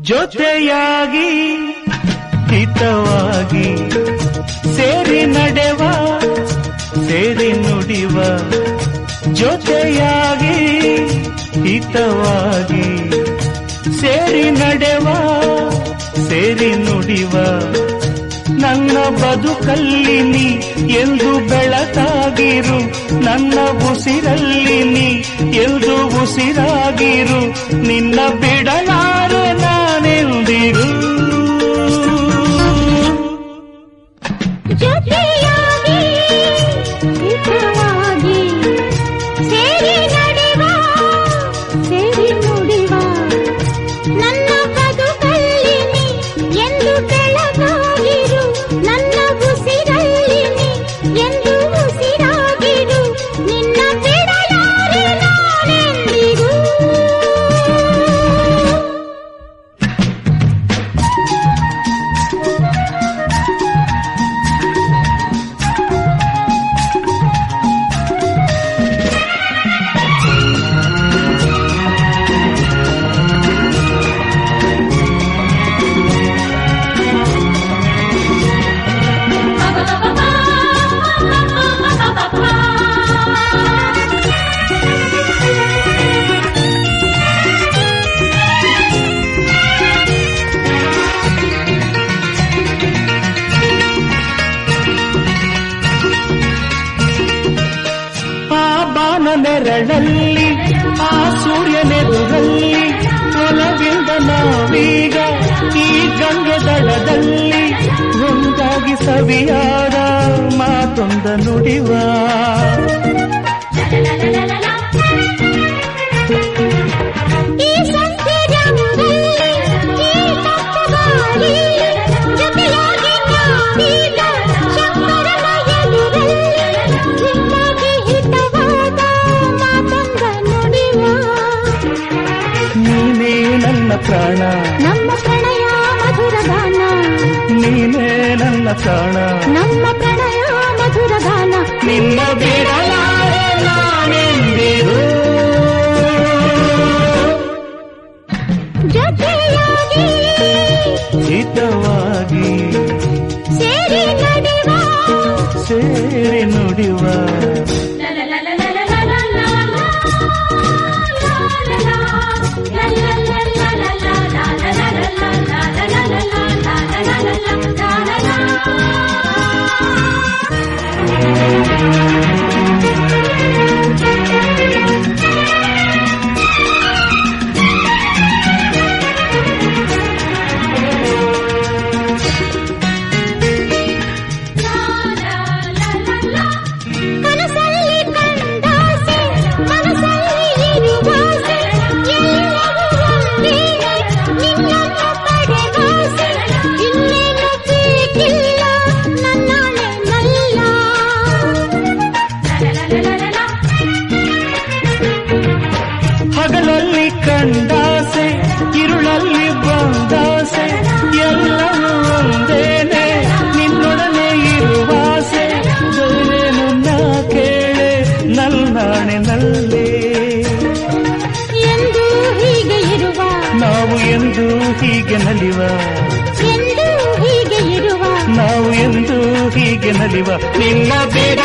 ಜೊತೆಯಾಗಿ ಹಿತವಾಗಿ ಸೇರಿ ನಡೆವ ಸೇರಿ ನುಡಿವ ಜೊತೆಯಾಗಿ ಹಿತವಾಗಿ ಸೇರಿ ನಡೆವ ಸೇರಿ ನುಡಿವ ನನ್ನ ಬದುಕಲ್ಲಿ ನೀ ಎಂದು ಬೆಳಕಾಗಿರು ನನ್ನ ಉಸಿರಲ್ಲಿ ನೀ ಎಂದು ಉಸಿರಾಗಿರು ನಿನ್ನ ಬಿಡಲಾರೆ ನಾನೆಂದಿರು ಜೊತೆಯಾಗಿ ಹಿತವಾಗಿ ಸೇರಿ ನಡೆವ ಸೇರಿ ನುಡಿವ ನನ್ನ ಬದುಕಲ್ಲಿ ನೀ ಎಂದು ಬೆಳಕಾಗಿರು ನನ್ನ ಉಸಿರಲ್ಲಿ ನೀ ಎಂದು ಉಸಿರಾಗಿರು ನಿನ್ನ ಬಿಡಲಾರೆ ನಾನೆಂದಿರು ನೆರಳಲ್ಲಿ ಆ ಸೂರ್ಯನೆದುರಲ್ಲಿ ಒಲವಿಂದ ನಾವೀಗ ಈ ಗಂಗೆ ದಡದಲ್ಲಿ ಒಂದಾಗಿ ಸವಿಯಾದ ಮಾತೊಂದ ನುಡಿವ ಪ್ರಾಣ ನಮ್ಮ ಪ್ರಣಯ ಮಧುರ ಗಾನ ನೀನೇ ನನ್ನ ಪ್ರಾಣ ನಮ್ಮ ಪ್ರಣಯ ಮಧುರ ಗಾನ ನಿನ್ನ ಬಿಡಲಾರೆ ನಾನೆಂದಿರು ಜೊತೆಯಾಗಿ ಹಿತವಾಗಿ ಸೇರಿ ನಡೆವ ಸೇರಿ ನುಡಿವ ಹಗಲಲ್ಲಿ ಕಂಡಾಸೆ ഇരുಳಲ್ಲಿ ಬಂದಾಸೆ ಎಲ್ಲವೂ ಒಂದೇನೆ ನಿನ್ನೊಡನೆ ಇರುವಾಸೆ ಬೇರೇನು ನಾ ಕೇಳೆ ನಲ್ಲಾಣೆ ನಲ್ಲೇ ಎಂದು ಹೀಗೆ ಇರುವ ನಾವು ಎಂದು ಹೀಗೆ ನಲಿವ ಎಂದು ಹೀಗೆ ಇರುವ ನಾವು ಎಂದು ಹೀಗೆ ನಲಿವ ನಿನ್ನ ಬೇಡ